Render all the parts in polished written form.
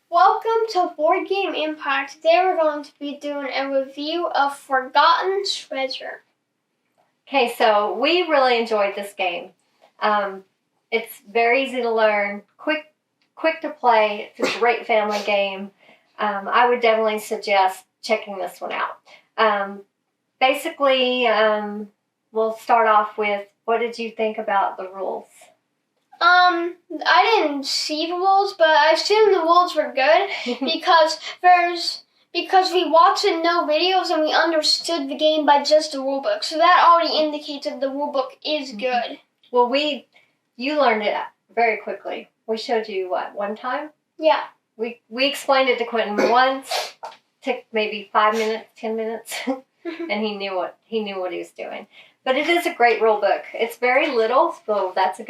Welcome to Board Game Empire. Today we're going to be doing a review of Forgotten Treasure. Okay, so we really enjoyed this game. It's very easy to learn, quick to play. It's a great family game. I would definitely suggest checking this one out. Basically, we'll start off with, what did you think about the rules? I didn't see the rules, but I assume the rules were good because we watched no videos and we understood the game by just the rulebook. So that already indicates that the rulebook is good. Well, you learned it very quickly. We showed you one time? Yeah. We explained it to Quentin once. Took maybe 5 minutes, 10 minutes, and he knew what he was doing. But it is a great rule book. It's very little, so that's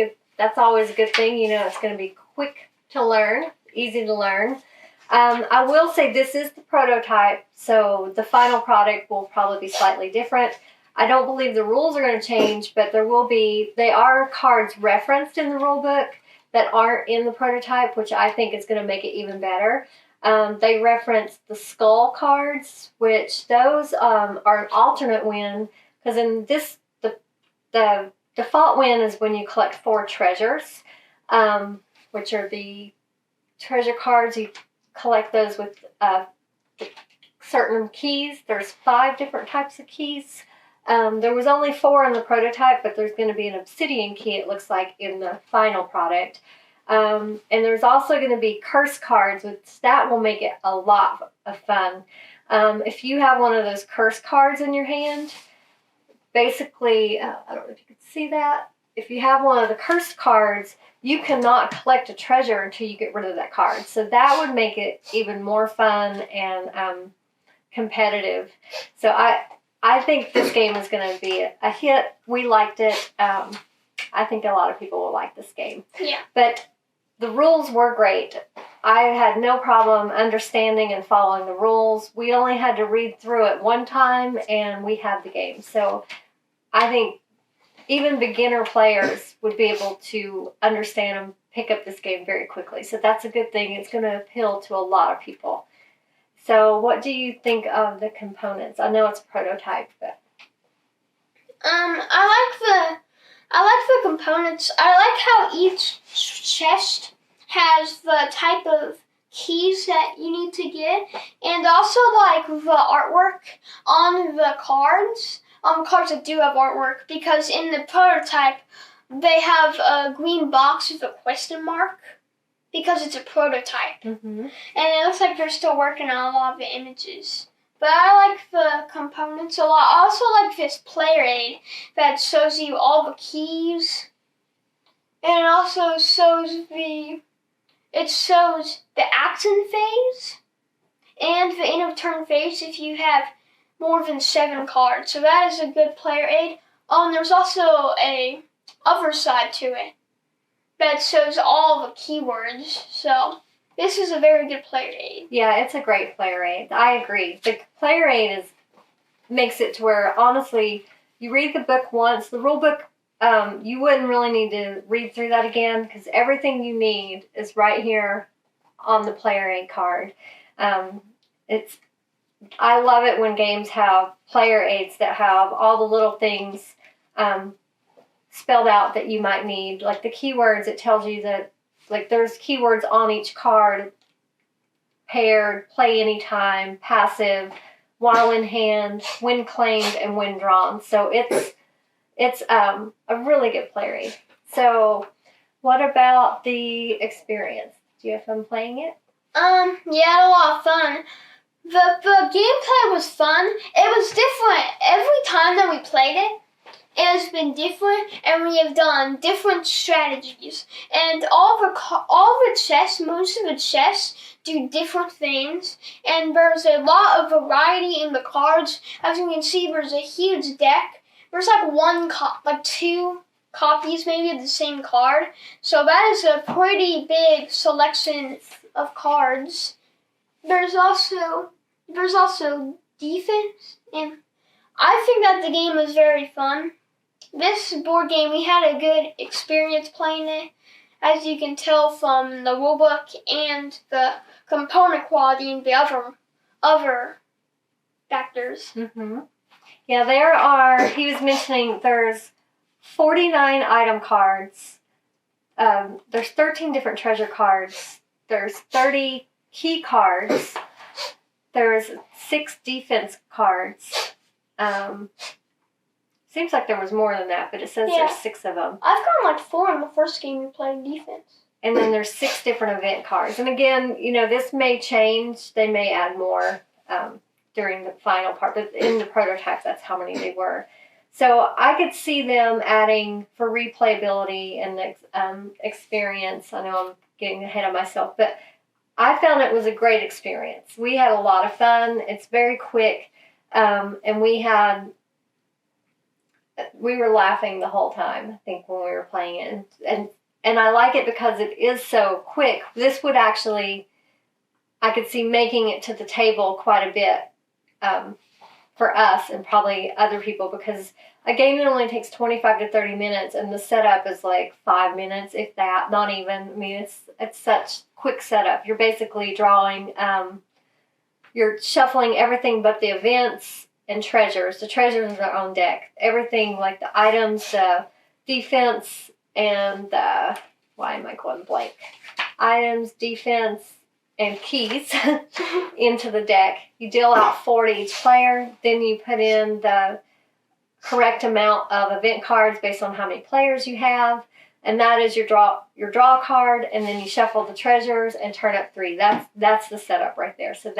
always a good thing. You know, it's going to be quick to learn, easy to learn. I will say this is the prototype, so the final product will probably be slightly different. I don't believe the rules are going to change, but they are cards referenced in the rule book that aren't in the prototype, which I think is going to make it even better. They reference the skull cards, which those are an alternate win, because in this, the default win is when you collect 4 treasures, which are the treasure cards. You collect those with certain keys. There's 5 different types of keys. There was only 4 in the prototype, but there's going to be an obsidian key, it looks like, in the final product. And there's also going to be curse cards, which that will make it a lot of fun. If you have one of those curse cards in your hand, basically, I don't know if you can see that. If you have one of the cursed cards, you cannot collect a treasure until you get rid of that card. So that would make it even more fun and competitive. So I think this game is going to be a hit. We liked it. I think a lot of people will like this game. Yeah. But the rules were great. I had no problem understanding and following the rules. We only had to read through it one time, and we had the game. So I think even beginner players would be able to understand and pick up this game very quickly. So that's a good thing. It's going to appeal to a lot of people. So what do you think of the components? I know it's a prototype, but I like the components. I like how each chest has the type of keys that you need to get, and also like the artwork on the cards. Cards that do have artwork, because in the prototype they have a green box with a question mark because it's a prototype. Mm-hmm. And it looks like they're still working on a lot of the images. But I like the components a lot. I also like this player aid that shows you all the keys. And it also shows the action phase and the end of turn phase if you have more than 7 cards. So that is a good player aid. And there's also a other side to it that shows all the keywords. So this is a very good player aid. Yeah, it's a great player aid. I agree. The player aid makes it to where, honestly, you read the book once. The rule book, you wouldn't really need to read through that again, because everything you need is right here on the player aid card. I love it when games have player aids that have all the little things spelled out that you might need. Like the keywords, it tells you that there's keywords on each card: paired, play anytime, passive, while in hand, when claimed, and when drawn. So it's a really good player aid. So what about the experience? Do you have fun playing it? Yeah, I had a lot of fun. The gameplay was fun. It was different every time that we played it. It has been different, and we have done different strategies. And all the chests, most of the chests, do different things. And there's a lot of variety in the cards. As you can see, there's a huge deck. There's like 2 copies maybe of the same card. So that is a pretty big selection of cards. There's also defense, and I think that the game was very fun. this board game, we had a good experience playing it, as you can tell from the rulebook and the component quality and the other factors. Mm-hmm. Yeah, he was mentioning there's 49 item cards. There's 13 different treasure cards. There's 30 key cards. There's 6 defense cards. Seems like there was more than that, but it says there's 6 of them. I've gotten like 4 in the first game we played defense. And then there's 6 different event cards. And again, this may change. They may add more during the final part, but in the prototypes, that's how many they were. So I could see them adding for replayability and experience. I know I'm getting ahead of myself, but I found it was a great experience. We had a lot of fun. It's very quick, and we were laughing the whole time, I think, when we were playing it. And I like it because it is so quick. This would actually, I could see making it to the table quite a bit for us and probably other people, because a game that only takes 25 to 30 minutes and the setup is like 5 minutes, if that, not even. I mean, it's such quick setup. You're basically drawing, you're shuffling everything but the events and treasures. The treasures are their own deck. Everything like the items, the defense, and why am I going blank? Items, defense, and keys into the deck. You deal out 4 to each player. Then you put in the correct amount of event cards based on how many players you have. And that is your draw card. And then you shuffle the treasures and turn up 3. That's the setup right there. So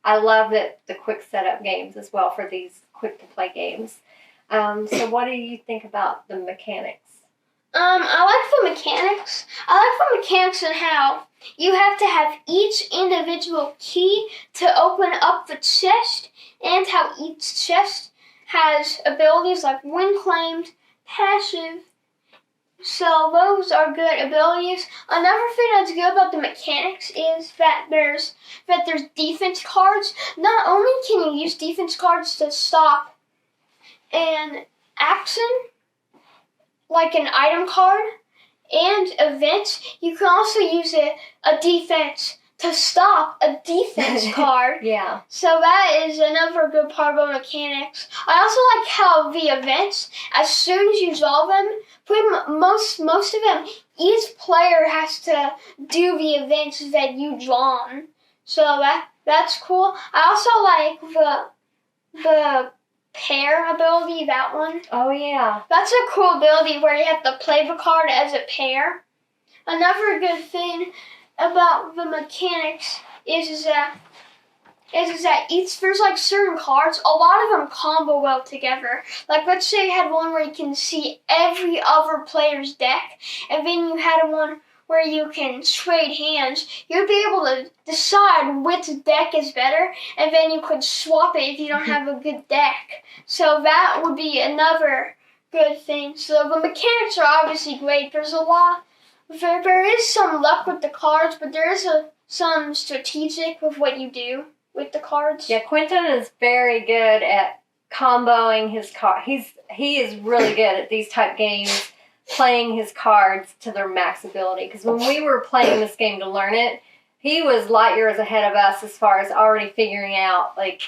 I love the quick setup games as well for these quick to play games. So what do you think about the mechanics? I like the mechanics. I like the mechanics and how you have to have each individual key to open up the chest, and how each chest has abilities like win claimed, passive. So those are good abilities. Another thing that's good about the mechanics is that there's defense cards. Not only can you use defense cards to stop an action, like an item card, and events, you can also use a defense to stop a defense card. Yeah. So that is another good part of mechanics. I also like how the events, as soon as you draw them, most of them, each player has to do the events that you drawn. So that's cool. I also like the pair ability, that one. Oh, yeah. That's a cool ability where you have to play the card as a pair. Another good thing about the mechanics is that there's like certain cards, a lot of them combo well together. Like, let's say you had one where you can see every other player's deck, and then you had one where you can trade hands. You'd be able to decide which deck is better, and then you could swap it if you don't have a good deck. So that would be another good thing. So the mechanics are obviously great. There is some luck with the cards, but there is some strategic with what you do with the cards. Yeah, Quentin is very good at comboing his card. He is really good at these type games, playing his cards to their max ability. Because when we were playing this game to learn it, he was light years ahead of us as far as already figuring out like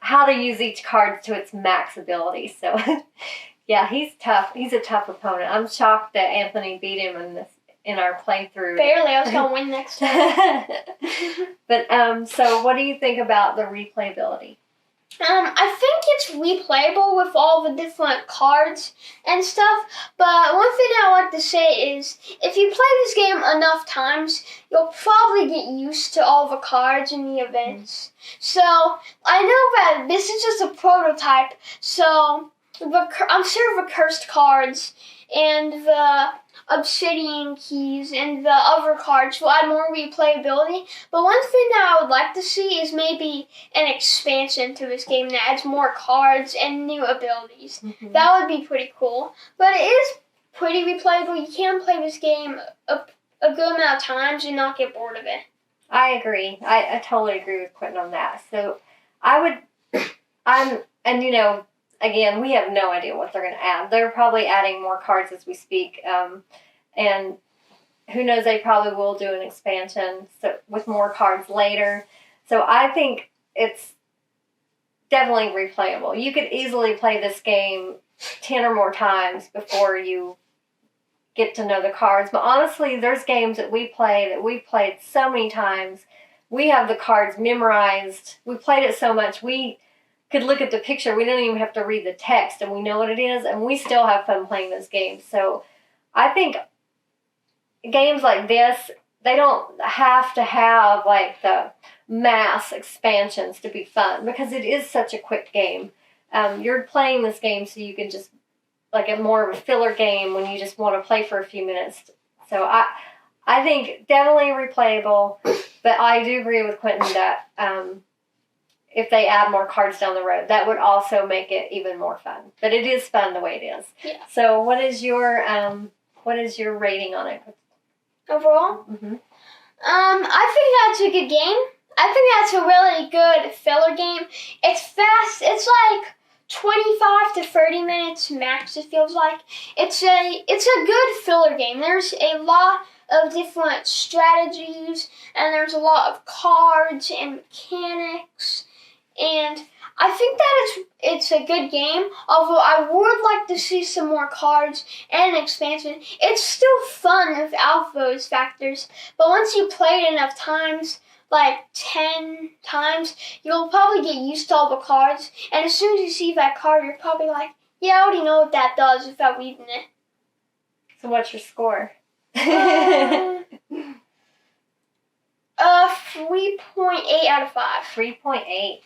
how to use each card to its max ability. So, yeah, he's tough. He's a tough opponent. I'm shocked that Anthony beat him in our playthrough. Barely. I was gonna win next time. But so what do you think about the replayability? I think it's replayable with all the different cards and stuff, but one thing I like to say is if you play this game enough times, you'll probably get used to all the cards and the events. So I know that this is just a prototype, so I'm sure the cursed cards and the obsidian keys and the other cards will add more replayability. But one thing that I would like to see is maybe an expansion to this game that adds more cards and new abilities. Mm-hmm. That would be pretty cool. But it is pretty replayable. You can play this game a good amount of times and not get bored of it. I agree. I totally agree with Quentin on that. So again, we have no idea what they're going to add. They're probably adding more cards as we speak. And who knows, they probably will do an expansion with more cards later. So I think it's definitely replayable. You could easily play this game 10 or more times before you get to know the cards. But honestly, there's games that we've played so many times. We have the cards memorized. We played it so much, we could look at the picture. We don't even have to read the text, and we know what it is, and we still have fun playing those games. So I think games like this, they don't have to have like the mass expansions to be fun, because it is such a quick game. You're playing this game so you can just, like, a more of a filler game when you just want to play for a few minutes. So I think definitely replayable, but I do agree with Quentin that if they add more cards down the road, that would also make it even more fun. But it is fun the way it is. Yeah. So what is your rating on it? Overall? Mm-hmm. I think that's a good game. I think that's a really good filler game. It's fast. It's like 25 to 30 minutes max, it feels like. It's a good filler game. There's a lot of different strategies, and there's a lot of cards and mechanics, and I think that it's a good game, although I would like to see some more cards and an expansion. It's still fun without those factors, but once you play it enough times, like 10 times, you'll probably get used to all the cards, and as soon as you see that card, you're probably like, yeah, I already know what that does without reading it. So what's your score? 3.8 out of 5. 3.8.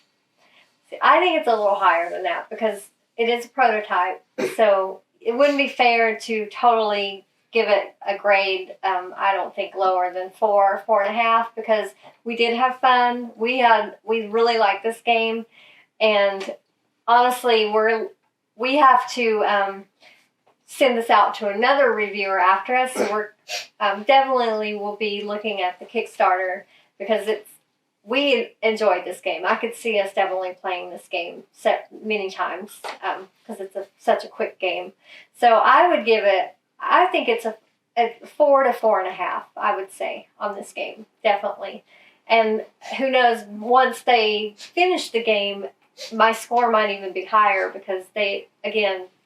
I think it's a little higher than that because it is a prototype, so it wouldn't be fair to totally give it a grade, I don't think lower than 4, 4.5, because we did have fun. We really like this game, and honestly, we have to send this out to another reviewer after us, so we're definitely will be looking at the Kickstarter, because we enjoyed this game. I could see us definitely playing this game many times because it's such a quick game. So I would give it, I think it's a 4 to 4.5, I would say, on this game, definitely. And who knows, once they finish the game, my score might even be higher, because it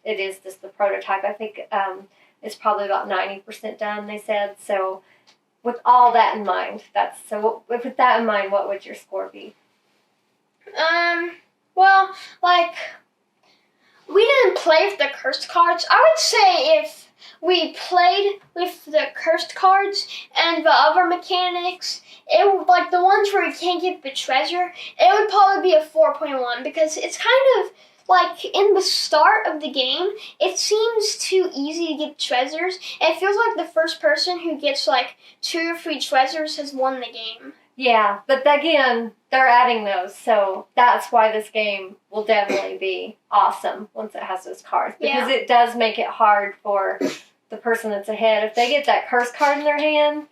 is just the prototype. I think it's probably about 90% done, they said. So with all that in mind, with that in mind, what would your score be? Well, like, we didn't play with the cursed cards. I would say if we played with the cursed cards and the other mechanics, like the ones where you can't get the treasure, it would probably be a 4.1, because it's kind of like in the start of the game, it seems too easy to get treasures. And it feels like the first person who gets like 2 or 3 treasures has won the game. Yeah, but again, they're adding those, so that's why this game will definitely be awesome once it has those cards, because it does make it hard for the person that's ahead. If they get that curse card in their hand,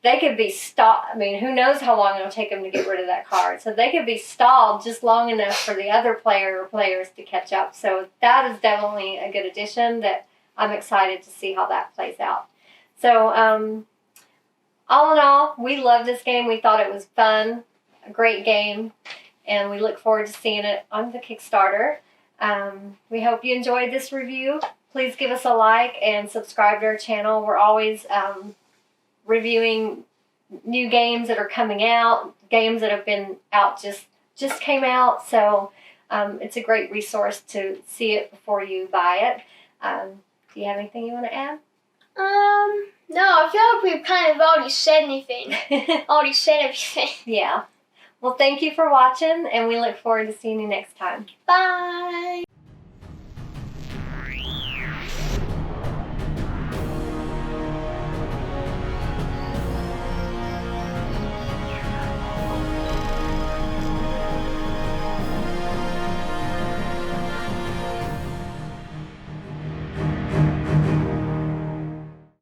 they could be stalled. I mean, who knows how long it'll take them to get rid of that card. So they could be stalled just long enough for the other players to catch up. So that is definitely a good addition that I'm excited to see how that plays out. So all in all, we love this game. We thought it was fun, a great game, and we look forward to seeing it on the Kickstarter. We hope you enjoyed this review. Please give us a like and subscribe to our channel. We're always reviewing new games that are coming out, games that have been out just came out. So it's a great resource to see it before you buy it. Do you have anything you want to add? No, I feel like we've kind of already said everything. Yeah. Well, thank you for watching, and we look forward to seeing you next time. Bye.